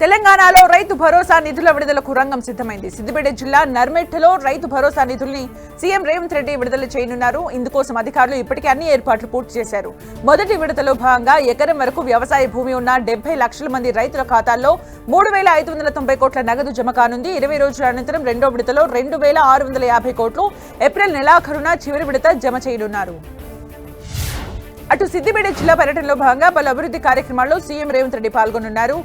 తెలంగాణలో రైతు భరోసా నిధుల విడుదలకు రంగం సిద్ధమైంది. సిద్దిపేట జిల్లా నర్మెట్టలో రైతు భరోసా నిధుల్ని సీఎం రేవంత్ రెడ్డి విడుదల చేయనున్నారు. ఇందుకోసం అధికారులు ఇప్పటికే అన్ని ఏర్పాట్లు పూర్తి చేశారు. మొదటి విడతలో భాగంగా ఎకరం వరకు వ్యవసాయ భూమి ఉన్న 70 లక్షల మంది రైతుల ఖాతాల్లో 3,590 కోట్ల నగదు జమ కానుంది. 20 రోజుల అనంతరం రెండో విడతలో 2,650 కోట్లు ఏప్రిల్ నెలాఖరున చివరి విడత జమ చేయనున్నారు. అటు సిద్దిపేట జిల్లా పర్యటనలో భాగంగా పలు అభివృద్ధి కార్యక్రమాల్లో సీఎం రేవంత్ రెడ్డి పాల్గొనున్నారు.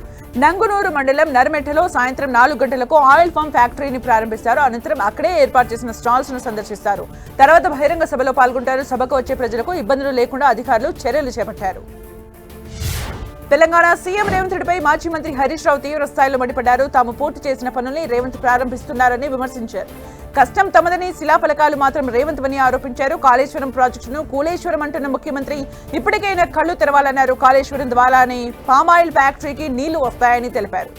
నంగునూరు మండలం నర్మెట్టలో సాయంత్రం 4 గంటలకు ఆయిల్ ఫామ్ ఫ్యాక్టరీని ప్రారంభిస్తారు. అనంతరం అక్కడే ఏర్పాటు చేసిన స్టాల్స్ ను సందర్శిస్తారు. తర్వాత బహిరంగ సభలో పాల్గొంటారు. సభకు వచ్చే ప్రజలకు ఇబ్బందులు లేకుండా అధికారులు చర్యలు చేపట్టారు. తెలంగాణ సీఎం రేవంత్ రెడ్డిపై మాజీ మంత్రి హరీష్ రావు తీవ్ర స్థాయిలో మండిపడ్డారు. తాము పూర్తి చేసిన పనుల్ని రేవంత్ ప్రారంభిస్తున్నారని విమర్శించారు. కష్టం తమదని, శిలాఫలకాలు మాత్రం రేవంత్ అని ఆరోపించారు. కాళేశ్వరం ప్రాజెక్టును కూలేశ్వరం అంటున్న ముఖ్యమంత్రి ఇప్పటికైనా కళ్లు తెరవాలన్నారు. కాళేశ్వరం ద్వారానే పామాయిల్ ఫ్యాక్టరీకి నీళ్లు వస్తాయని తెలిపారు.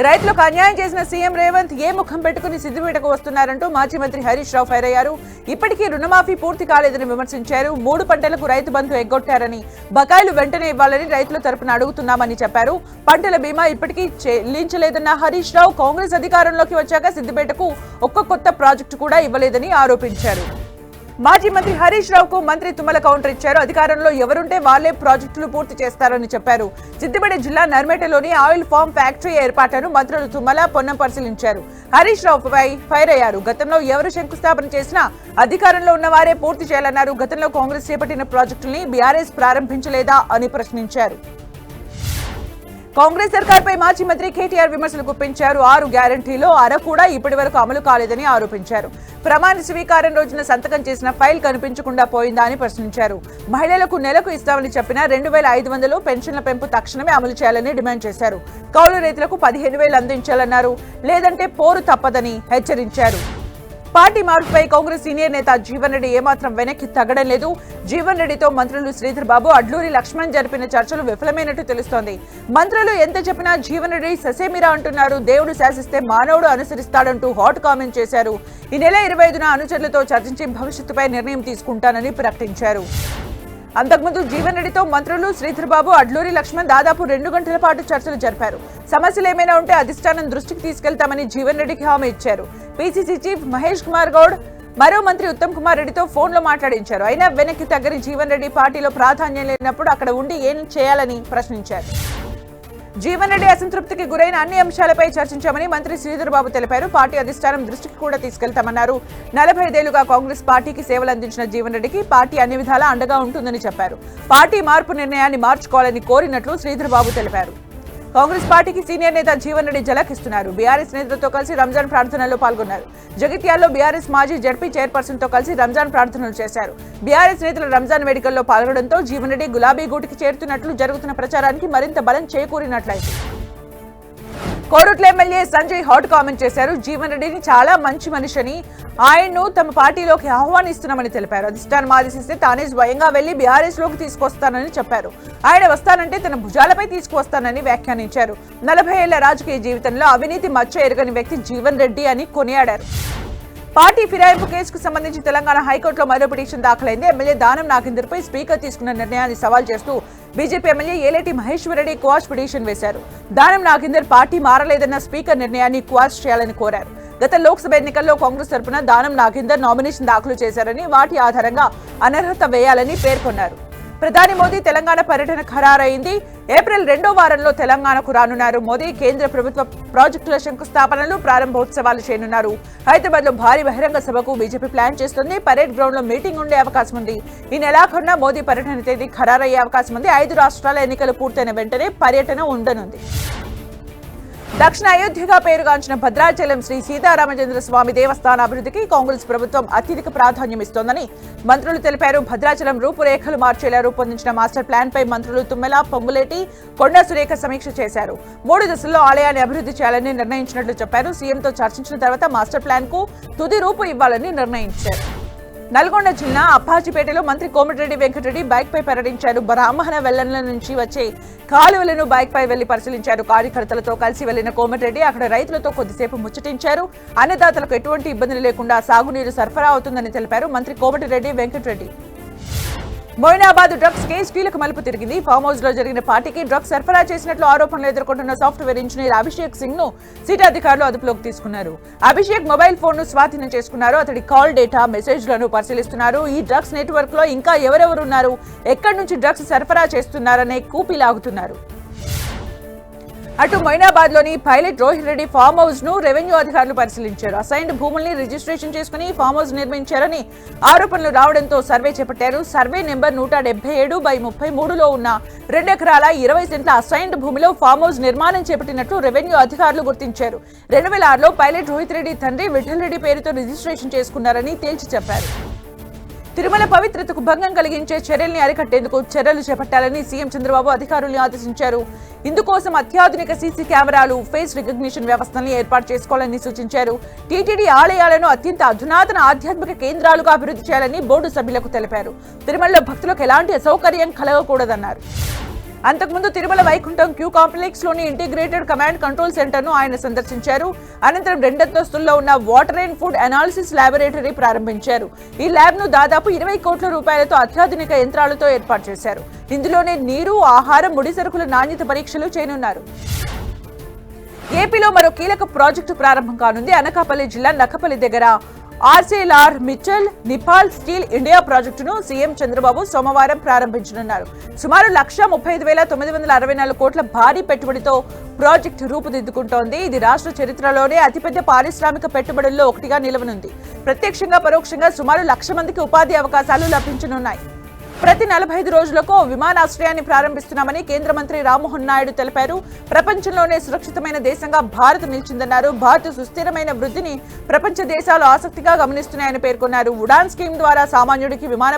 రైతులకు అన్యాయం చేసిన సీఎం రేవంత్ ఏ ముఖం పెట్టుకుని సిద్దిపేటకు వస్తున్నారంటూ మాజీ మంత్రి హరీష్ రావు ఫైర్ అయ్యారు. ఇప్పటికీ రుణమాఫీ పూర్తి కాలేదని విమర్శించారు. 3 పంటలకు రైతు బంధు ఎగ్గొట్టారని, బకాయిలు వెంటనే ఇవ్వాలని రైతుల తరపున అడుగుతున్నామని చెప్పారు. పంటల బీమా ఇప్పటికీ చెల్లించలేదన్న హరీష్ రావు కాంగ్రెస్ అధికారంలోకి వచ్చాక సిద్దిపేటకు ఒక్క కొత్త ప్రాజెక్టు కూడా ఇవ్వలేదని ఆరోపించారు. మాజీ మంత్రి హరీష్ రావుకు మంత్రి తుమ్మల కౌంటర్ ఇచ్చారు. అధికారంలో ఎవరుంటే వాళ్లే ప్రాజెక్టులు పూర్తి చేస్తారని చెప్పారు. సిద్దిపేట జిల్లా నర్మెటలోని ఆయిల్ ఫామ్ ఫ్యాక్టరీ ఏర్పాటును మంత్రులు తుమ్మల, పొన్నం పరిశీలించారు. హరీష్ రావుపై ఫైర్ అయ్యారు. గతంలో ఎవరు శంకుస్థాపన చేసినా అధికారంలో ఉన్న వారే పూర్తి చేయాలన్నారు. గతంలో కాంగ్రెస్ చేపట్టిన ప్రాజెక్టుల్ని బీఆర్ఎస్ ప్రారంభించలేదా అని ప్రశ్నించారు. కాంగ్రెస్ సర్కార్పై మాజీ మంత్రి కేటీఆర్ విమర్శలు గుప్పించారు. 6 గ్యారంటీలో అర కూడా ఇప్పటి వరకు అమలు కాలేదని ఆరోపించారు. ప్రమాణ స్వీకారం రోజున సంతకం చేసిన ఫైల్ కనిపించకుండా పోయిందా అని ప్రశ్నించారు. మహిళలకు నెలకు ఇస్తామని చెప్పిన 2,500 పెన్షన్ల పెంపు తక్షణమే అమలు చేయాలని డిమాండ్ చేశారు. కౌలు రైతులకు 15,000 అందించాలన్నారు. లేదంటే పోరు తప్పదని హెచ్చరించారు. పార్టీ మార్పుపై కాంగ్రెస్ సీనియర్ నేత జీవన్ రెడ్డి ఏమాత్రం వెనక్కి తగ్గడం లేదు. జీవన్ రెడ్డితో మంత్రులు శ్రీధర్ బాబు, అడ్లూరి లక్ష్మణ్ జరిపిన చర్చలు విఫలమైనట్టు తెలుస్తోంది. మంత్రులు ఎంత చెప్పినా జీవన్ రెడ్డి ససేమిరా అంటున్నారు. దేవుడు శాసిస్తే మానవుడు అనుసరిస్తాడంటూ హాట్ కామెంట్ చేశారు. ఈ నెల 25న అనుచరులతో చర్చించి భవిష్యత్తుపై నిర్ణయం తీసుకుంటానని ప్రకటించారు. అంతకుముందు జీవన్ రెడ్డితో మంత్రులు శ్రీధర్ బాబు, అడ్లూరి లక్ష్మణ్ దాదాపు 2 గంటల పాటు చర్చలు జరిపారు. సమస్యలు ఏమైనా ఉంటే అధిష్టానం దృష్టికి తీసుకెళ్తామని జీవన్ రెడ్డికి హామీ ఇచ్చారు. పీసీసీ చీఫ్ మహేష్ కుమార్ గౌడ్ మరో మంత్రి ఉత్తమ్ కుమార్ రెడ్డితో ఫోన్లో మాట్లాడించారు. అయినా వెనక్కి తగ్గని జీవన్ రెడ్డి పార్టీలో ప్రాధాన్యం లేనప్పుడు అక్కడ ఉండి ఏం చేయాలని ప్రశ్నించారు. జీవన్ రెడ్డి అసంతృప్తికి గురైన అన్ని అంశాలపై చర్చించామని మంత్రి శ్రీధర్ బాబు తెలిపారు. పార్టీ అధిష్టానం దృష్టికి కూడా తీసుకెళ్తామన్నారు. 45 ఏళ్లుగా కాంగ్రెస్ పార్టీకి సేవలు అందించిన జీవన్ రెడ్డికి పార్టీ అన్ని విధాలా అండగా ఉంటుందని చెప్పారు. పార్టీ మార్పు నిర్ణయాన్ని మార్చుకోవాలని కోరినట్లు శ్రీధర్ బాబు తెలిపారు. కాంగ్రెస్ పార్టీకి సీనియర్ నేత జీవన్ రెడ్డి జలకిస్తున్నారు. బీఆర్ఎస్ నేతలతో కలిసి రంజాన్ ప్రార్థనలో పాల్గొన్నారు. జగిత్యాల్లో బీఆర్ఎస్ మాజీ జడ్పీ చైర్పర్సన్ తో కలిసి రంజాన్ ప్రార్థనలు చేశారు. బీఆర్ఎస్ నేతల రంజాన్ వేడుకల్లో పాల్గొనడంతో జీవన్ రెడ్డి గులాబీ గూటికి చేరుతున్నట్లు జరుగుతున్న ప్రచారానికి మరింత బలం చేకూరినట్లయింది. Korutla MLA Sanjay hot comment చేశారు. జీవన్ రెడ్డిని చాలా మంచి మనిషిని, ఆయన్ను తమ పార్టీలోకి ఆహ్వానిస్తున్నామని తెలిపారు. అధిష్టానం ఆదేశిస్తే తానే స్వయంగా వెళ్లి బీఆర్ఎస్ లోకి తీసుకొస్తానని చెప్పారు. ఆయన వస్తానంటే తన భుజాలపై తీసుకువస్తానని వ్యాఖ్యానించారు. 40 ఏళ్ల రాజకీయ జీవితంలో అవినీతి మచ్చ ఎరగని వ్యక్తి జీవన్ రెడ్డి అని కొనియాడారు. పార్టీ ఫిరాయింపు కేసుకు సంబంధించి తెలంగాణ హైకోర్టులో మరో పిటిషన్ దాఖలైంది. ఎమ్మెల్యే దానం నాగేందర్పై స్పీకర్ తీసుకున్న నిర్ణయాన్ని సవాల్ చేస్తూ BJP MLA Aleti Maheshwar Reddy quash petition వేశారు. దానం నాగేందర్ పార్టీ మారలేదన్న స్పీకర్ నిర్ణయాన్ని క్వాష్ చేయాలని కోరారు. గత లోక్సభ ఎన్నికల్లో కాంగ్రెస్ తరపున దానం నాగేందర్ నామినేషన్ దాఖలు చేశారని, వాటి ఆధారంగా అనర్హత వేయాలని పేర్కొన్నారు. ప్రధాని మోదీ తెలంగాణ పర్యటన ఖరారైంది. ఏప్రిల్ 2వ వారంలో తెలంగాణకు రానున్నారు. మోదీ కేంద్ర ప్రభుత్వ ప్రాజెక్టుల శంకుస్థాపనలు, ప్రారంభోత్సవాలు చేయనున్నారు. హైదరాబాద్ లో భారీ బహిరంగ సభకు బీజేపీ ప్లాన్ చేస్తుంది. పరేడ్ గ్రౌండ్ లో మీటింగ్ ఉండే అవకాశం ఉంది. ఈ నెలాఖరున మోదీ పర్యటన తేదీ ఖరారయ్యే అవకాశం ఉంది. 5 రాష్ట్రాల ఎన్నికలు పూర్తయిన వెంటనే పర్యటన ఉండనుంది. దక్షిణ అయోధ్యగా పేరుగాంచిన భద్రాచలం శ్రీ సీతారామచంద్ర స్వామి దేవస్థాన అభివృద్ధికి కాంగ్రెస్ ప్రభుత్వం అత్యధిక ప్రాధాన్యం ఇస్తోందని మంత్రులు తెలిపారు. భద్రాచలం రూపురేఖలు మార్చేలా రూపొందించిన మాస్టర్ ప్లాన్ పై మంత్రులు తుమ్మల, పొంగులేటి, కొండా సురేఖ సమీక్ష చేశారు. 3 దశల్లో ఆలయాన్ని అభివృద్ధి చేయాలని నిర్ణయించినట్లు చెప్పారు. సీఎంతో చర్చించిన తర్వాత మాస్టర్ ప్లాన్ కు తుది రూపు ఇవ్వాలని నిర్ణయించారు. నల్గొండ జిల్లా అప్పాజిపేటలో మంత్రి కోమటిరెడ్డి వెంకటరెడ్డి బైక్ పై పర్యటించారు. బ్రాహ్మణ వెల్లంల నుంచి వచ్చే కాలువలను బైక్ పై వెళ్లి పరిశీలించారు. కార్యకర్తలతో కలిసి వెళ్లిన కోమటిరెడ్డి అక్కడ రైతులతో కొద్దిసేపు ముచ్చటించారు. అన్నదాతలకు ఎటువంటి ఇబ్బందులు లేకుండా సాగునీరు సరఫరా అవుతుందని తెలిపారు మంత్రి కోమటిరెడ్డి వెంకటరెడ్డి. మొయినాబాద్ డ్రగ్స్ కేసు కీలక మలుపు తిరిగింది. ఫామ్ హౌస్ లో జరిగిన పార్టీకి డ్రగ్స్ సరఫరా చేసినట్లు ఆరోపణలు ఎదుర్కొంటున్న సాఫ్ట్వేర్ ఇంజనీర్ అభిషేక్ సింగ్ ను సిట్ అధికారులు అదుపులోకి తీసుకున్నారు. అభిషేక్ మొబైల్ ఫోన్ ను స్వాధీనం చేసుకున్నారు. అతడి కాల్ డేటా, మెసేజ్లను పరిశీలిస్తున్నారు. ఈ డ్రగ్స్ నెట్వర్క్ లో ఇంకా ఎవరెవరున్నారు, ఎక్కడి నుంచి డ్రగ్స్ సరఫరా చేస్తున్నారనే కూపి లాగుతున్నారు. అటు మొయినాబాద్ లోని pilot Rohit Reddy farm house ను రెవెన్యూ అధికారులు పరిశీలించారు. అసైన్డ్ భూముల్ని రిజిస్ట్రేషన్ చేసుకుని ఫామ్ హౌస్ నిర్మించారని ఆరోపణలు రావడంతో సర్వే చేపట్టారు. సర్వే నెంబర్ 177/33లో ఉన్న 2 ఎకరాల 20 సెంట్ల అసైన్డ్ భూమిలో ఫామ్ హౌస్ నిర్మాణం చేపట్టినట్లు రెవెన్యూ అధికారులు గుర్తించారు. 2006లో పైలట్ రోహిత్ రెడ్డి తండ్రి విఠల్ రెడ్డి పేరుతో రిజిస్ట్రేషన్ చేసుకున్నారని తేల్చి చెప్పారు. తిరుమల పవిత్రతకు భంగం కలిగించే చర్యల్ని అరికట్టేందుకు చర్యలు చేపట్టాలని సీఎం చంద్రబాబు అధికారుల్ని ఆదేశించారు. ఇందుకోసం అత్యాధునిక సీసీ కెమెరాలు, ఫేస్ రికగ్నిషన్ వ్యవస్థల్ని ఏర్పాటు చేసుకోవాలని సూచించారు. టీటీడీ ఆలయాలను అత్యంత అధునాతన ఆధ్యాత్మిక కేంద్రాలుగా అభివృద్ధి చేయాలని బోర్డు సభ్యులకు తెలిపారు. తిరుమలలో భక్తులకు ఎలాంటి అసౌకర్యం కలగకూడదన్నారు. అంతకుముందు తిరుమల వైకుంఠం క్యూ కాంప్లెక్స్ లోని ఇంటిగ్రేటెడ్ కమాండ్ కంట్రోల్ సెంటర్ ను ఆయన సందర్శించారు. అనంతరం 2 అంతస్తుల్లో ఉన్న water and food analysis laboratory ప్రారంభించారు. ఈ ల్యాబ్ ను దాదాపు 20 కోట్ల రూపాయలతో అత్యాధునిక యంత్రాలతో ఏర్పాటు చేశారు. ఇందులోనే నీరు, ఆహారం, ముడి సరుకుల నాణ్యత పరీక్షలు చేయనున్నారు. ఏపీలో మరో కీలక ప్రాజెక్టు ప్రారంభం కానుంది. అనకాపల్లి జిల్లా నక్కపల్లి దగ్గర ఆర్సెల్ఆర్ మిట్టల్ నిపాల్ స్టీల్ ఇండియా ప్రాజెక్టును సీఎం చంద్రబాబు సోమవారం ప్రారంభించనున్నారు. సుమారు 1,35,964 కోట్ల భారీ పెట్టుబడితో ప్రాజెక్టు రూపుదిద్దుకుంటోంది. ఇది రాష్ట్ర చరిత్రలోనే అతిపెద్ద పారిశ్రామిక పెట్టుబడుల్లో ఒకటిగా నిలవనుంది. ప్రత్యక్షంగా, పరోక్షంగా సుమారు 1,00,000 మందికి ఉపాధి అవకాశాలు లభించనున్నాయి. ప్రతి 45 రోజులకు విమానాశ్రయాన్ని ప్రారంభిస్తున్నామని కేంద్ర మంత్రి రామ్మోహన్ నాయుడు తెలిపారు. ప్రపంచంలోనే సురక్షితమైన దేశంగా భారత్ నిలిచిందన్నారు. భారత్ సుస్థిరమైన వృద్ధిని ప్రపంచ దేశాలు ఆసక్తిగా గమనిస్తున్నాయని పేర్కొన్నారు. ఉడాన్ స్కీమ్ ద్వారా సామాన్యుడికి విమాన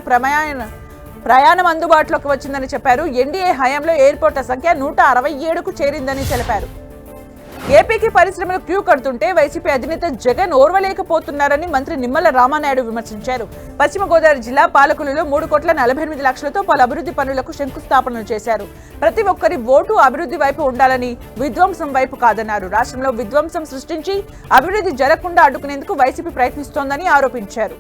ప్రయాణం అందుబాటులోకి వచ్చిందని చెప్పారు. ఎన్డీఏ హయాంలో ఎయిర్పోర్ట్ల సంఖ్య 167కు చేరిందని తెలిపారు. ఏపీకి పరిశ్రమలు క్యూ కడుతుంటే వైసీపీ అధినేత జగన్ ఓర్వలేకపోతున్నారని మంత్రి నిమ్మల రామానాయుడు విమర్శించారు. పశ్చిమ గోదావరి జిల్లా పాలకులలో 3,48,00,000తో పలు అభివృద్ధి పనులకు శంకుస్థాపనలు చేశారు. ప్రతి ఒక్కరి ఓటు అభివృద్ధి వైపు ఉండాలని, విధ్వంసం వైపు కాదన్నారు. రాష్ట్రంలో విధ్వంసం సృష్టించి అభివృద్ధి జరగకుండా అడ్డుకునేందుకు వైసీపీ ప్రయత్నిస్తోందని ఆరోపించారు.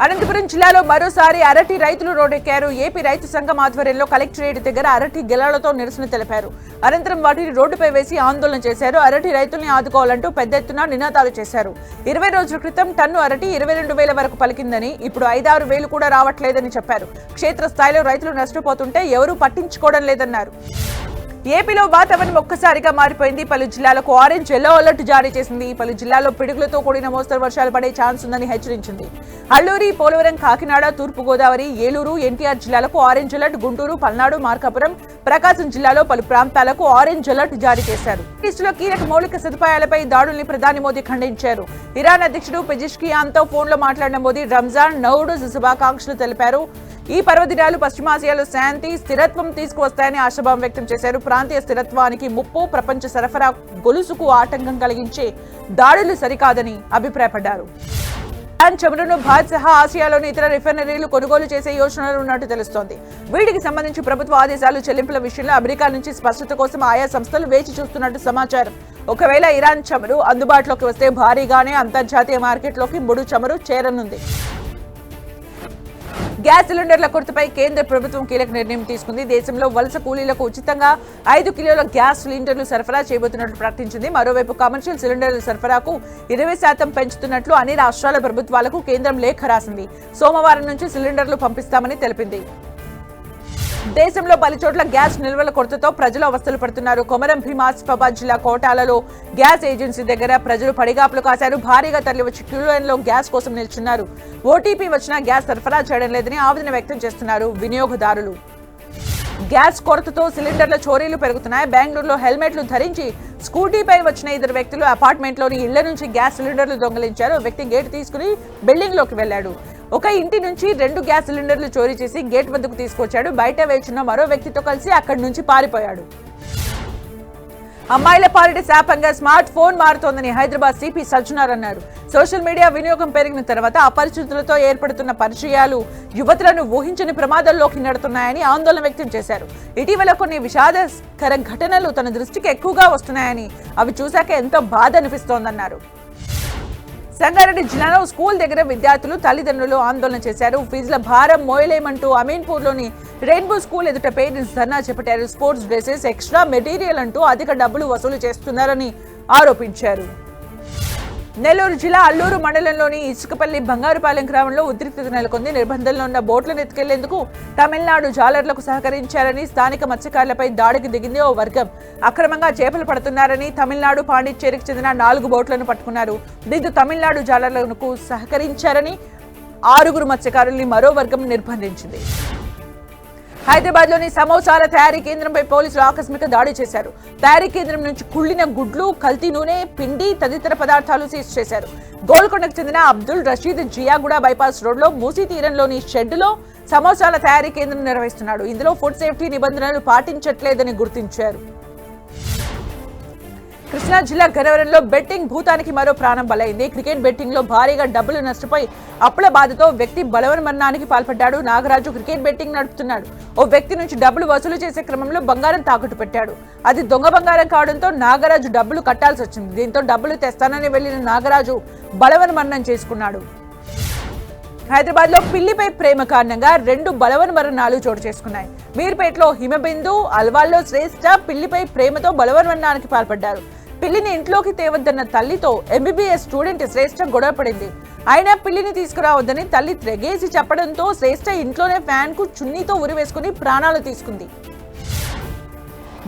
అనంతపురం జిల్లాలో మరోసారి అరటి రైతులు రోడ్డెక్కారు. ఏపీ రైతు సంఘం ఆధ్వర్యంలో కలెక్టరేట్ దగ్గర అరటి గెలలతో నిరసన తెలిపారు. అనంతరం వాటిని రోడ్డుపై వేసి ఆందోళన చేశారు. అరటి రైతుల్ని ఆదుకోవాలంటూ పెద్ద ఎత్తున నినాదాలు చేశారు. 20 రోజుల క్రితం టన్ను అరటి 22,000 వరకు పలికిందని, ఇప్పుడు 5-6 వేలు కూడా రావట్లేదని చెప్పారు. క్షేత్రస్థాయిలో రైతులు నష్టపోతుంటే ఎవరూ పట్టించుకోవడం లేదన్నారు. ఏపీలో వాతావరణం ఒక్కసారిగా మారిపోయింది. పలు జిల్లాలకు ఆరెంజ్ ఎల్లో అలర్ట్ జారీ చేసింది. పలు జిల్లాల్లో పిడుగులతో కూడిన మోస్తరు వర్షాలు పడే ఛాన్స్ ఉందని హెచ్చరించింది. అల్లూరి, పోలవరం, కాకినాడ, తూర్పు గోదావరి, ఏలూరు, ఎన్టీఆర్ జిల్లాలకు ఆరెంజ్ అలర్ట్, గుంటూరు, పల్నాడు, మార్కాపురం, ప్రకాశం జిల్లాలో పలు ప్రాంతాలకు ఆరెంజ్ అలర్ట్ జారీ చేశారు. ఈస్టులో కీలక మౌలిక సదుపాయాలపై దాడుల్ని ప్రధాని మోదీ ఖండించారు. ఇరాన్ అధ్యక్షుడు పెజిష్కియాన్తో ఫోన్లో మాట్లాడిన మోదీ రంజాన్, నౌరూజ్ శుభాకాంక్షలు తెలిపారు. ఈ పర్వదినాలు పశ్చిమాసియాలో శాంతి, స్థిరత్వం తీసుకువస్తాయని ఆశాభావం వ్యక్తం చేశారు. ప్రాంతీయ స్థిరత్వానికి ముప్పు, ప్రపంచ సరఫరా గొలుసుకు ఆటంకం కలిగించే దాడులు సరికాదని అభిప్రాయపడ్డారు. చమురును భారత్ సహా ఆసియాలోని ఇతర రిఫైనరీలు కొనుగోలు చేసే యోచనలు ఉన్నట్టు తెలుస్తోంది. వీటికి సంబంధించి ప్రభుత్వ ఆదేశాలు, చెల్లింపుల విషయంలో అమెరికా నుంచి స్పష్టత కోసం ఆయా సంస్థలు వేచి చూస్తున్నట్టు సమాచారం. ఒకవేళ ఇరాన్ చమురు అందుబాటులోకి వస్తే భారీగానే అంతర్జాతీయ మార్కెట్లోకి ముడి చమురు చేరనుంది. గ్యాస్ సిలిండర్ల కొరతపై కేంద్ర ప్రభుత్వం కీలక నిర్ణయం తీసుకుంది. దేశంలో వలస కూలీలకు ఉచితంగా 5 కిలోల గ్యాస్ సిలిండర్లు సరఫరా చేయబోతున్నట్లు ప్రకటించింది. మరోవైపు కమర్షియల్ సిలిండర్ల సరఫరాకు 20% పెంచుతున్నట్లు అన్ని రాష్ట్రాల ప్రభుత్వాలకు కేంద్రం లేఖ రాసింది. సోమవారం నుంచి సిలిండర్లు పంపిస్తామని తెలిపింది. దేశంలో పలుచోట్ల గ్యాస్ నిల్వల కొరతతో ప్రజలు అవస్థలు పడుతున్నారు. కొమరం భీం, ఆసిఫాబాద్ జిల్లా కోటాలలో గ్యాస్ ఏజెన్సీ దగ్గర ప్రజలు పడిగాపులు కాశారు. భారీగా తరలివచ్చి క్యూలైన్లో గ్యాస్ కోసం నిల్చున్నారు. ఓటీపీ వచ్చినా గ్యాస్ సరఫరా చేయడం లేదని ఆవేదన వ్యక్తం చేస్తున్నారు వినియోగదారులు. గ్యాస్ కొరతతో సిలిండర్ల చోరీలు పెరుగుతున్నాయి. బెంగళూరులో హెల్మెట్లు ధరించి స్కూటీపై వచ్చిన 2 వ్యక్తులు అపార్ట్మెంట్లోని ఇళ్ల నుంచి గ్యాస్ సిలిండర్లు దొంగిలించారు. వ్యక్తి గేటు తీసుకుని బిల్డింగ్ లోకి వెళ్లాడు. ఒక ఇంటి నుంచి 2 గ్యాస్ సిలిండర్లు చోరీ చేసి గేట్ వద్దకు తీసుకొచ్చాడు. బయట వేచున్న మరో వ్యక్తితో కలిసి అక్కడి నుంచి పారిపోయాడు. అమ్మాయిల పాలిట శాపంగా స్మార్ట్ ఫోన్ మారుతోందని హైదరాబాద్ సిపి సజ్జనార్ అన్నారు. సోషల్ మీడియా వినియోగం పెరిగిన తర్వాత అపరిచితులతో ఏర్పడుతున్న పరిచయాలు యువతులను ఊహించని ప్రమాదాల్లోకి నెడుతున్నాయని ఆందోళన వ్యక్తం చేశారు. ఇటీవల కొన్ని విషాదకర ఘటనలు తన దృష్టికి ఎక్కువగా వస్తున్నాయని, అవి చూశాక ఎంతో బాధ అనిపిస్తోందన్నారు. సంగారెడ్డి జిల్లాలో స్కూల్ దగ్గర విద్యార్థులు తల్లిదండ్రులు ఆందోళన చేశారు. ఫీజుల భారం మోయలేమంటూ అమీన్పూర్లోని రెయిన్బో స్కూల్ ఎదుట పేరెంట్స్ ధర్నా చేపట్టారు. స్పోర్ట్స్ డ్రెస్సెస్, ఎక్స్ట్రా మెటీరియల్ అంటూ అధిక డబ్బులు వసూలు చేస్తున్నారని ఆరోపించారు. నెల్లూరు జిల్లా అల్లూరు మండలంలోని ఇసుకపల్లి బంగారుపాలెం గ్రామంలో ఉద్రిక్తత నెలకొంది. నిర్బంధంలో ఉన్న బోట్లను ఎత్తుకెళ్లేందుకు తమిళనాడు జాలర్లకు సహకరించారని స్థానిక మత్స్యకారులపై దాడికి దిగింది ఓ వర్గం. అక్రమంగా చేపలు పడుతున్నారని తమిళనాడు, పాండిచ్చేరికి చెందిన 4 బోట్లను పట్టుకున్నారు. దీంతో తమిళనాడు జాలర్లకు సహకరించారని 6 మత్స్యకారుల్ని మరో వర్గం నిర్బంధించింది. హైదరాబాద్ లోని సమోసాల తయారీ కేంద్రంపై పోలీసులు ఆకస్మిక దాడి చేశారు. తయారీ కేంద్రం నుంచి కుళ్లిన గుడ్లు, కల్తీ నూనె, పిండి తదితర పదార్థాలు సీజ్ చేశారు. గోల్కొండకు చెందిన అబ్దుల్ రషీద్ జియాగూడ బైపాస్ రోడ్లో మూసీ తీరంలోని షెడ్డులో సమోసాల తయారీ కేంద్రం నిర్వహిస్తున్నాడు. ఇందులో ఫుడ్ సేఫ్టీ నిబంధనలు పాటించట్లేదని గుర్తించారు. కృష్ణా జిల్లా గన్నవరంలో బెట్టింగ్ భూతానికి మరో ప్రాణం బలైంది. క్రికెట్ బెట్టింగ్ లో భారీగా డబ్బులు నష్టపోయి అప్పుల బాధతో వ్యక్తి బలవన్మరణానికి పాల్పడ్డాడు. నాగరాజు క్రికెట్ బెట్టింగ్ నడుపుతున్నాడు. ఓ వ్యక్తి నుంచి డబ్బులు వసూలు చేసే క్రమంలో బంగారం తాకట్టు పెట్టాడు. అది దొంగ బంగారం కావడంతో నాగరాజు డబ్బులు కట్టాల్సి వచ్చింది. దీంతో డబ్బులు తెస్తానని వెళ్లిన నాగరాజు బలవన్మరణం చేసుకున్నాడు. హైదరాబాద్ లో పిల్లిపై ప్రేమ కారణంగా 2 బలవన్మరణాలు చోటు చేసుకున్నాయి. మీర్పేటలో హిమబిందు, అల్వాల్లో శ్రేష్ఠ పిల్లిపై ప్రేమతో బలవన్మరణానికి పాల్పడ్డారు. పిల్లిని ఇంట్లోకి తేవద్దన్న తల్లితో MBBS స్టూడెంట్ శ్రేష్ఠ గొడవ పడింది. అయినా పిల్లిని తీసుకురావద్దని తల్లి తెగేసి చెప్పడంతో శ్రేష్ఠ ఇంట్లోనే ఫ్యాన్ కు చున్నీతో ఉరివేసుకుని ప్రాణాలు తీసుకుంది.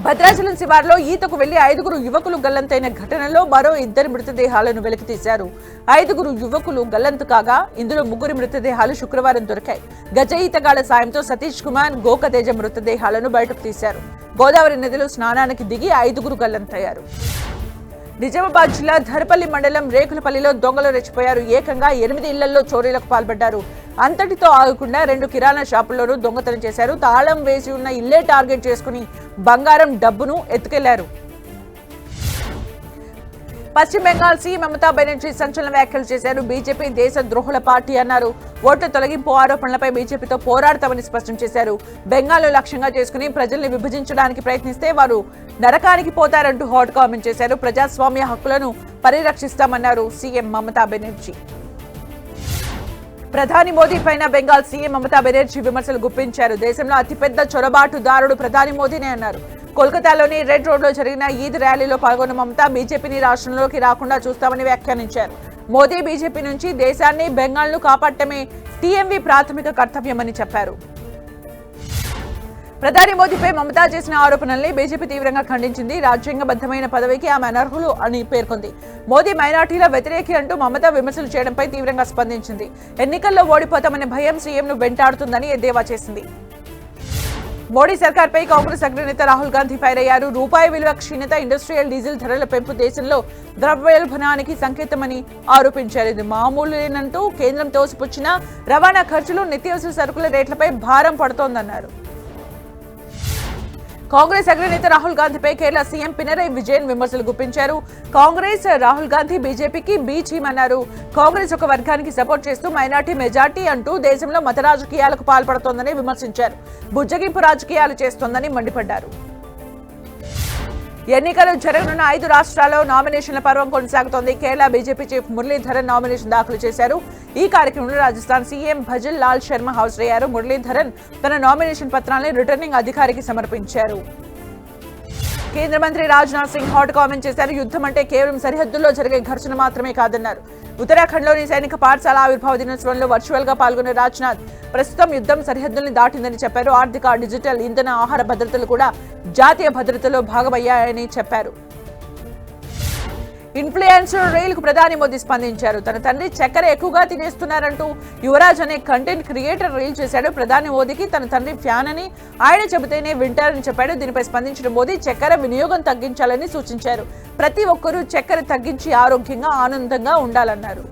భద్రాచలం శివారులో ఈతకు వెళ్లి 5 యువకులు గల్లంతైన ఘటనలో మరో 2 మృతదేహాలను వెలికితీశారు. 5 యువకులు గల్లంతు కాగా ఇందులో 3 మృతదేహాలు శుక్రవారం దొరికాయి. గజ ఈతగాళ్ల సాయంతో సతీష్ కుమార్, గోకతేజ మృతదేహాలను బయటకు తీశారు. గోదావరి నదిలో స్నానానికి దిగి 5 గల్లంతయ్యారు. నిజామాబాద్ జిల్లా ధరపల్లి మండలం రేకులపల్లిలో దొంగలు రెచ్చిపోయారు. ఏకంగా 8 ఇళ్లలో చోరీలకు పాల్పడ్డారు. అంతటితో ఆగకుండా 2 కిరాణా షాపుల్లోనూ దొంగతనం చేశారు. తాళం వేసి ఉన్న ఇల్లే టార్గెట్ చేసుకుని బంగారం, డబ్బును ఎత్తుకెళ్లారు. పశ్చిమ బెంగాల్ సీఎం మమతా బెనర్జీ సంచలన వ్యాఖ్యలు చేశారు. బీజేపీ దేశ ద్రోహుల పార్టీ అన్నారు. ఓట్ల తొలగింపు ఆరోపణలపై బీజేపీతో పోరాడతామని స్పష్టం చేశారు. బెంగాల్ను లక్ష్యంగా చేసుకుని ప్రజల్ని విభజించడానికి ప్రయత్నిస్తే వారు నరకానికి పోతారంటూ హాట్ కామెంట్ చేశారు. ప్రజాస్వామ్య హక్కులను పరిరక్షిస్తామన్నారు సీఎం మమతా బెనర్జీ. ప్రధాని మోదీ పైన బెంగాల్ సీఎం మమతా బెనర్జీ విమర్శలు గుప్పించారు. దేశంలో అతిపెద్ద చొరబాటుదారుడు ప్రధాని మోదీనే అన్నారు. కోల్కతాలోని రెడ్ రోడ్లో జరిగిన ఈద్ ర్యాలీలో పాల్గొన్న మమతా బీజేపీని రాష్ట్రంలోకి రాకుండా చూస్తామని వ్యాఖ్యానించారు. మోదీ బీజేపీ నుంచి దేశాన్ని, బెంగాల్ను కాపాడటమే టీఎంవీ ప్రాథమిక కర్తవ్యమని చెప్పారు. ప్రధాని మోదీపై మమతా చేసిన ఆరోపణల్ని బీజేపీ తీవ్రంగా ఖండించింది. రాజ్యాంగబద్ధమైన పదవికి ఆమె అనర్హులు అని పేర్కొంది. మోదీ మైనార్టీల వ్యతిరేకి అంటూ మమతా విమర్శలు చేయడంపై తీవ్రంగా స్పందించింది. ఎన్నికల్లో ఓడిపోతామనే భయం సీఎంను వెంటాడుతుందని ఎద్దేవా చేసింది. మోడీ సర్కార్పై కాంగ్రెస్ అగ్రనేత రాహుల్ గాంధీ ఫైర్ అయ్యారు. రూపాయి విలువ క్షీణత, ఇండస్ట్రియల్ డీజిల్ ధరల పెంపు దేశంలో ద్రవ్యోల్బణానికి సంకేతమని ఆరోపించారు. ఇది మామూలేనంటూ కేంద్రం తోసిపుచ్చిన రవాణా ఖర్చులు, నిత్యావసర సరుకుల రేట్లపై భారం పడుతోందన్నారు. కాంగ్రెస్ అగ్రనేత రాహుల్ గాంధీపై కేరళ సీఎం పినరయ్ విజయన్ విమర్శలు గుప్పించారు. కాంగ్రెస్, రాహుల్ గాంధీ బీజేపీకి బీ టీమ్ అన్నారు. కాంగ్రెస్ ఒక వర్గానికి సపోర్ట్ చేస్తూ మైనార్టీ మెజార్టీ అంటూ దేశంలో మత రాజకీయాలకు పాల్పడుతోందని విమర్శించారు. బుజ్జగింపు రాజకీయాలు చేస్తోందని మండిపడ్డారు. ఎన్నికలు జరగనున్న 5 రాష్ట్రాల్లో నామినేషన్ల పర్వం కొనసాగుతోంది. Kerala BJP chief Muraleedharan nomination దాఖలు చేశారు. ఈ కార్యక్రమంలో రాజస్థాన్ సీఎం భజల్ లాల్ శర్మ హాజరయ్యారు. మురళీధరన్ తన నామినేషన్ పత్రాన్ని రిటర్నింగ్ అధికారికి సమర్పించారు. కేంద్ర మంత్రి రాజ్నాథ్ సింగ్ హాట్ కామెంట్ చేశారు. యుద్ధం అంటే కేవలం సరిహద్దుల్లో జరిగే ఘర్షణ మాత్రమే కాదన్నారు. ఉత్తరాఖండ్లోని సైనిక పాఠశాల ఆవిర్భావ దినోత్సవంలో వర్చువల్ గా పాల్గొన్న రాజ్నాథ్ ప్రస్తుతం యుద్ధం సరిహద్దుల్ని దాటిందని చెప్పారు. ఆర్థిక, డిజిటల్, ఇంధన, ఆహార భద్రతలు కూడా జాతీయ భద్రతలో భాగమయ్యాయని చెప్పారు. ఇన్ఫ్లుయెన్సర్ రీల్కు ప్రధాని మోదీ స్పందించారు. తన తండ్రి చక్కెర ఎక్కువగా తినేస్తున్నారంటూ యువరాజ్ అనే కంటెంట్ క్రియేటర్ రీల్ చేశాడు. ప్రధాని మోదీకి తన తండ్రి ఫ్యాన్ అని, ఆయన చెబితేనే వింటారని చెప్పాడు. దీనిపై స్పందించిన మోదీ చక్కెర వినియోగం తగ్గించాలని సూచించారు. ప్రతి ఒక్కరూ చక్కెర తగ్గించి ఆరోగ్యంగా, ఆనందంగా ఉండాలన్నారు.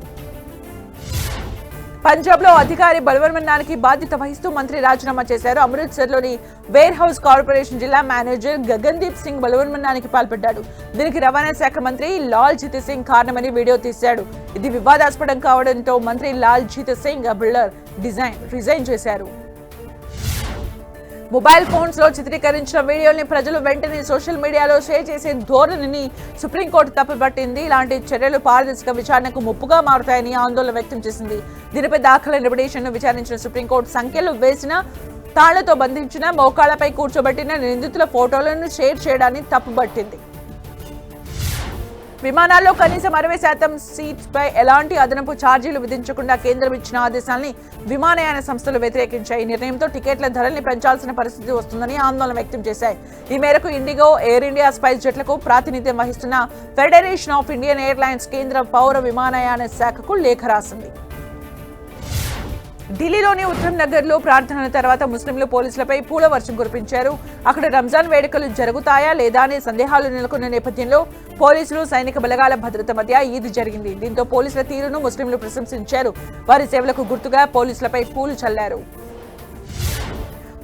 పంజాబ్ లో అధికారి బలవన్మరణానికి బాధ్యత వహిస్తూ మంత్రి రాజీనామా చేశారు. అమృత్సర్లోని వేర్ హౌస్ కార్పొరేషన్ జిల్లా మేనేజర్ గగన్దీప్ సింగ్ బలవన్మరణానికి పాల్పడ్డాడు. దీనికి రవాణా శాఖ మంత్రి లాల్ జీత్ సింగ్ కారణమని వీడియో తీశాడు. ఇది వివాదాస్పదం కావడంతో మంత్రి లాల్ జీత్ సింగ్ బిల్డర్ రిజైన్ చేశారు. మొబైల్ ఫోన్స్ లో చిత్రీకరించిన వీడియోల్ని ప్రజలు వెంటనే సోషల్ మీడియాలో షేర్ చేసే ధోరణిని సుప్రీంకోర్టు తప్పుపట్టింది. ఇలాంటి చర్యలు పారదర్శక విచారణకు ముప్పుగా మారుతాయని ఆందోళన వ్యక్తం చేసింది. దీనిపై దాఖలైన పిటిషన్ను విచారించిన సుప్రీంకోర్టు సంఖ్యలు వేసిన, తాళ్లతో బంధించిన, మోకాళ్లపై కూర్చోబెట్టిన నిందితుల ఫోటోలను షేర్ చేయడాన్ని తప్పుపట్టింది. విమానాల్లో కనీసం 60% సీట్స్ పై ఎలాంటి అదనపు ఛార్జీలు విధించకుండా కేంద్రం ఇచ్చిన ఆదేశాలని విమానయాన సంస్థలు వ్యతిరేకించాయి. ఈ నిర్ణయంతో టికెట్ల ధరల్ని పెంచాల్సిన పరిస్థితి వస్తుందని ఆందోళన వ్యక్తం చేశాయి. ఈ మేరకు ఇండిగో, ఎయిర్ ఇండియా, స్పైస్ జెట్లకు ప్రాతినిధ్యం వహిస్తున్న ఫెడరేషన్ ఆఫ్ ఇండియన్ ఎయిర్లైన్స్ కేంద్ర పౌర విమానయాన శాఖకు లేఖ రాసింది. ఢిల్లీలోని ఉత్తమ్ నగర్ లో ప్రార్థనల తర్వాత ముస్లింలు పోలీసులపై పూల వర్షం కురిపించారు. అక్కడ రంజాన్ వేడుకలు జరుగుతాయా లేదా అనే సందేహాలు నెలకొన్న నేపథ్యంలో పోలీసులు, సైనిక బలగాల భద్రత మధ్య ఈద్ జరిగింది. దీంతో పోలీసుల తీరును ముస్లింలు ప్రశంసించారు. వారి సేవలకు గుర్తుగా పోలీసులపై పూలు చల్లారు.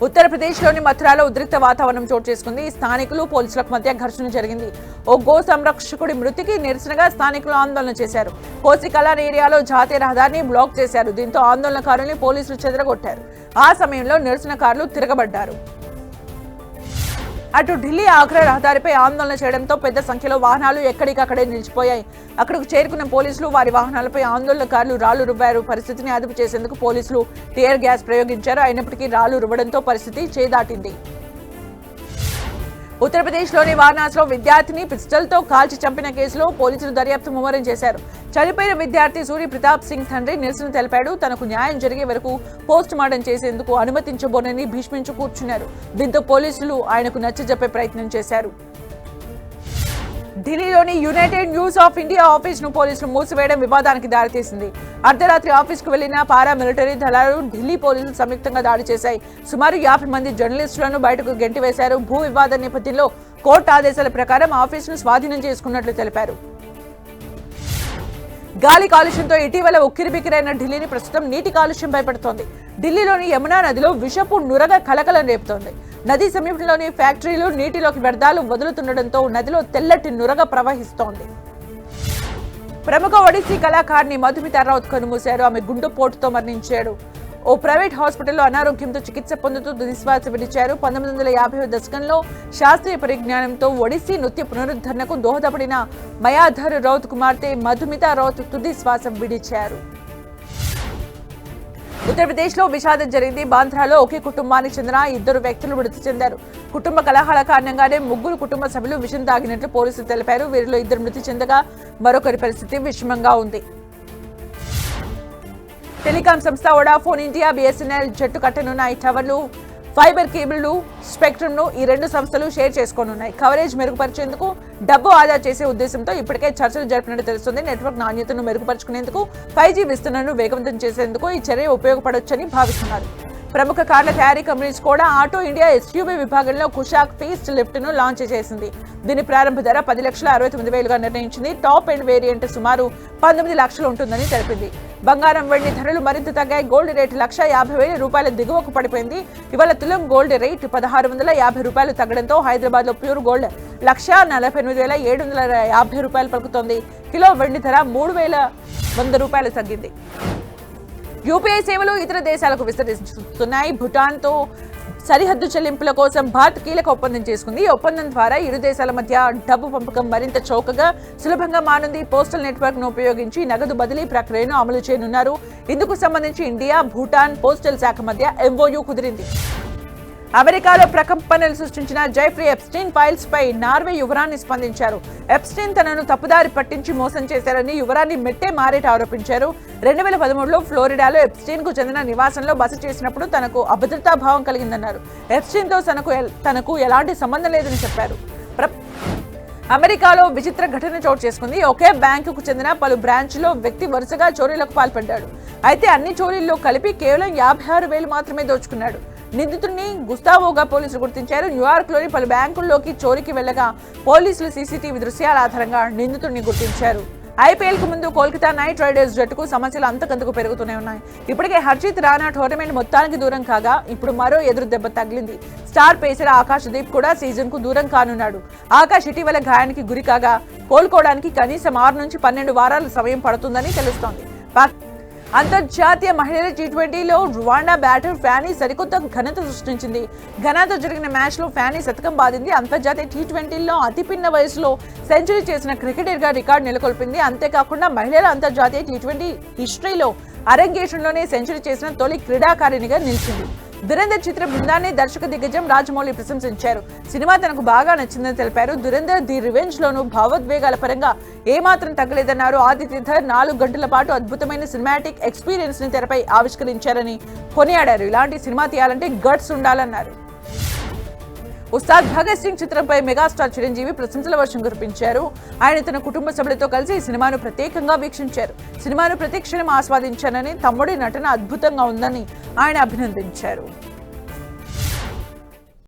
ఉత్తరప్రదేశ్లోని మథురాలో ఉద్రిక్త వాతావరణం చోటు చేసుకుంది. స్థానికులు, పోలీసులకు మధ్య ఘర్షణ జరిగింది. ఓ గో సంరక్షకుడి మృతికి నిరసనగా స్థానికులు ఆందోళన చేశారు. కోసికలాన్ ఏరియాలో జాతీయ రహదారిని బ్లాక్ చేశారు. దీంతో ఆందోళనకారుల్ని పోలీసులు చెదరగొట్టారు. ఆ సమయంలో నిరసనకారులు తిరగబడ్డారు. అటు ఢిల్లీ ఆగ్రా రహదారిపై ఆందోళన చేయడంతో పెద్ద సంఖ్యలో వాహనాలు ఎక్కడికక్కడే నిలిచిపోయాయి. అక్కడకు చేరుకున్న పోలీసులు వారి వాహనాలపై ఆందోళనకారులు రాళ్లు రువ్వారు. పరిస్థితిని అదుపు చేసేందుకు పోలీసులు టియర్ గ్యాస్ ప్రయోగించారు. అయినప్పటికీ రాళ్లు రువ్వడంతో పరిస్థితి చేదాటింది. ఉత్తరప్రదేశ్లోని వారణాసిలో విద్యార్థిని పిస్టల్తో కాల్చి చంపిన కేసులో పోలీసులు దర్యాప్తు ముమ్మరం చేశారు. చనిపోయిన విద్యార్థి సూర్య ప్రతాప్ సింగ్ తండ్రి నిరసన తెలిపాడు. తనకు న్యాయం జరిగే వరకు పోస్ట్ మార్టం చేసేందుకు అనుమతించబోనని భీష్మించు కూర్చున్నారు. దీంతో పోలీసులు ఆయనకు నచ్చజెప్పే ప్రయత్నం చేశారు. ఢిల్లీలోని United news of India office ను పోలీసులు మూసివేయడం వివాదానికి దారితీసింది. అర్ధరాత్రి ఆఫీస్ కు వెళ్లిన పారామిలిటరీ దళాలు ఢిల్లీ పోలీసులు సంయుక్తంగా దాడి చేశాయి. సుమారు 50 మంది జర్నలిస్టులను బయటకు గెంటివేశారు. భూ వివాద నేపథ్యంలో కోర్టు ఆదేశాల ప్రకారం ఆఫీసును స్వాధీనం చేసుకున్నట్లు తెలిపారు. గాలి కాలుష్యంతో ఇటీవల ఉక్కిరిబిక్కిరైన ఢిల్లీని ప్రస్తుతం నీటి కాలుష్యం భయపడుతోంది. ఢిల్లీలోని యమునా నదిలో విషపు నురగ కలకలం రేపుతోంది. నదీ సమీపంలోని ఫ్యాక్టరీలు నీటిలోకి వ్యర్థాలు వదులుతుండటంతో నదిలో తెల్లటి నురగ ప్రవహిస్తోంది. ప్రముఖ ఒడిస్సీ కళాకారిణి మధుమితా రౌత్ కన్నుమూశారు. ఆమె గుండెపోటుతో మరణించారు. ఓ ప్రైవేట్ హాస్పిటల్లో అనారోగ్యంతో చికిత్స పొందుతూ తుదిశ్వాస విడిచారు. 1950వ దశకంలో శాస్త్రీయ పరిజ్ఞానంతో ఒడిస్సీ నృత్య పునరుద్ధరణకు దోహదపడిన మయాధర్ రౌత్ కుమార్తె మధుమితా రౌత్ తుదిశ్వాస విడిచారు. ఉత్తరప్రదేశ్లో విషాదం జరిగింది. బాంద్రాలో ఒకే కుటుంబానికి చెందిన 2 వ్యక్తులు మృతి చెందారు. కుటుంబ కలహాల కారణంగానే 3 కుటుంబ సభ్యులు విషం తాగినట్లు పోలీసులు తెలిపారు. వీరిలో 2 మృతి చెందగా మరొకరి పరిస్థితి విషమంగా ఉంది. టెలికాం సంస్థ వొడాఫోన్ ఇండియా, బిఎస్ఎన్ఎల్ జట్టు కట్టనున్న ఈ టవర్లు, ఫైబర్ కేబుల్లు, స్పెక్ట్రమ్ను ఈ 2 సంస్థలు షేర్ చేసుకోనున్నాయి. కవరేజ్ మెరుగుపరిచేందుకు, డబ్బు ఆదా చేసే ఉద్దేశంతో ఇప్పటికే చర్చలు జరిపినట్టు తెలుస్తుంది. నెట్వర్క్ నాణ్యతను మెరుగుపరుచుకునేందుకు, 5G విస్తరణను వేగవంతం చేసేందుకు ఈ చర్య ఉపయోగపడొచ్చని భావిస్తున్నారు. ప్రముఖ కార్ల తయారీ company Skoda auto India SUV విభాగంలో కుషాక్ ఫీస్ట్ లిఫ్ట్ ను లాంచ్ చేసింది. దీని ప్రారంభ ధర 10,69,000గా నిర్ణయించింది. టాప్ ఎండ్ వేరియంట్ సుమారు 19 లక్షలు ఉంటుందని తెలిపింది. బంగారం, వెండి ధరలు మరింత తగ్గాయి. గోల్డ్ రేటు ₹150,000 దిగువకు పడిపోయింది. ఇవాళ తులం గోల్డ్ రేట్ ₹1,650 తగ్గడంతో హైదరాబాద్ లో ప్యూర్ గోల్డ్ ₹148,750 పలుకుతోంది. కిలో వెండి ధర ₹3,100 తగ్గింది. యూపీఐ సేవలు ఇతర దేశాలకు విస్తరిస్తున్నాయి. భూటాన్తో సరిహద్దు చెల్లింపుల కోసం భారత్ కీలక ఒప్పందం చేసుకుంది. ఈ ఒప్పందం ద్వారా ఇరు దేశాల మధ్య డబ్బు పంపకం మరింత చౌకగా, సులభంగా మానుంది. పోస్టల్ నెట్వర్క్ ను ఉపయోగించి నగదు బదిలీ ప్రక్రియను అమలు చేయనున్నారు. ఇందుకు సంబంధించి ఇండియా, భూటాన్ పోస్టల్ శాఖ మధ్య MOU కుదిరింది. అమెరికాలో ప్రకంపనలు సృష్టించిన జెఫ్రీ ఎప్స్టీన్ ఫైల్స్ పై నార్వే యువరాణి స్పందించారు. ఎప్స్టీన్ తనను తప్పుదారి పట్టించి మోసం చేశారని యువరాణి మెట్టే మారేట్ ఆరోపించారు. 2013లో ఫ్లోరిడాలో ఎప్స్టీన్ కు చెందిన నివాసంలో బస చేసినప్పుడు తనకు అభద్రతా భావం కలిగిందన్నారు. ఎప్స్టీన్ తో తనకు ఎలాంటి సంబంధం లేదని చెప్పారు. అమెరికాలో విచిత్ర ఘటన చోటు చేసుకుంది. ఒకే బ్యాంకుకు చెందిన పలు బ్రాంచ్లో వ్యక్తి వరుసగా చోరీలకు పాల్పడ్డాడు. అయితే అన్ని చోరీల్లో కలిపి కేవలం 56,000 మాత్రమే దోచుకున్నాడు. నిందితుడిని గుస్తావోగా పోలీసులు గుర్తించారు. న్యూయార్క్లోని పలు బ్యాంకుల్లోకి చోరీకి వెళ్లగా పోలీసులు సీసీటీవీ దృశ్యాల ఆధారంగా నిందితుడిని గుర్తించారు. ఐపీఎల్కు ముందు కోల్కతా నైట్ రైడర్స్ జట్టుకు సమస్యలు అంతకంతకు పెరుగుతూనే ఉన్నాయి. ఇప్పటికే హర్షిత్ రాణా టోర్నమెంట్ మొత్తానికి దూరం కాగా ఇప్పుడు మరో ఎదురు దెబ్బ తగిలింది. స్టార్ పేసర్ ఆకాశదీప్ కూడా సీజన్ కు దూరం కానున్నాడు. ఆకాశ్ ఇటీవల గాయానికి గురి కాగా కోలుకోవడానికి కనీసం 6 నుంచి 12 వారాల సమయం పడుతుందని తెలుస్తోంది. అంతర్జాతీయ మహిళల టీ20లో రువాండా బ్యాటర్ ఫ్యానీ సరికొత్త ఘనత సృష్టించింది. ఘనాతో జరిగిన మ్యాచ్ లో ఫ్యానీ శతకం బాదింది. అంతర్జాతీయ టీ20లో అతి పిన్న వయసులో సెంచరీ చేసిన క్రికెటర్ గా రికార్డు నెలకొల్పింది. అంతేకాకుండా మహిళల అంతర్జాతీయ టీ20 హిస్టరీలో అరంగేట్రంలోనే సెంచరీ చేసిన తొలి క్రీడాకారిణిగా నిలిచింది. దురంధర్ చిత్ర బృందాన్ని దర్శక దిగ్గజం రాజమౌళి ప్రశంసించారు. సినిమా తనకు బాగా నచ్చిందని తెలిపారు. దురంధర్ ది రివెంజ్ లోను భావోద్వేగాల పరంగా ఏమాత్రం తగ్గలేదన్నారు. ఆదిత్యధర్ 4 గంటల పాటు అద్భుతమైన సినిమాటిక్ ఎక్స్పీరియన్స్ ని తెరపై ఆవిష్కరించారని కొనియాడారు. ఇలాంటి సినిమా తీయాలంటే గట్స్ ఉండాలన్నారు. ఉస్తాద్ భగత్ సింగ్ చిత్రంపై మెగాస్టార్ చిరంజీవి ప్రశంసల వర్షం కురిపించారు. ఆయన తన కుటుంబ సభ్యులతో కలిసి ఈ సినిమాను ప్రత్యేకంగా వీక్షించారు. సినిమాను ప్రతి క్షణం ఆస్వాదించానని, తమ్ముడి నటన అద్భుతంగా ఉందని ఆయన అభినందించారు.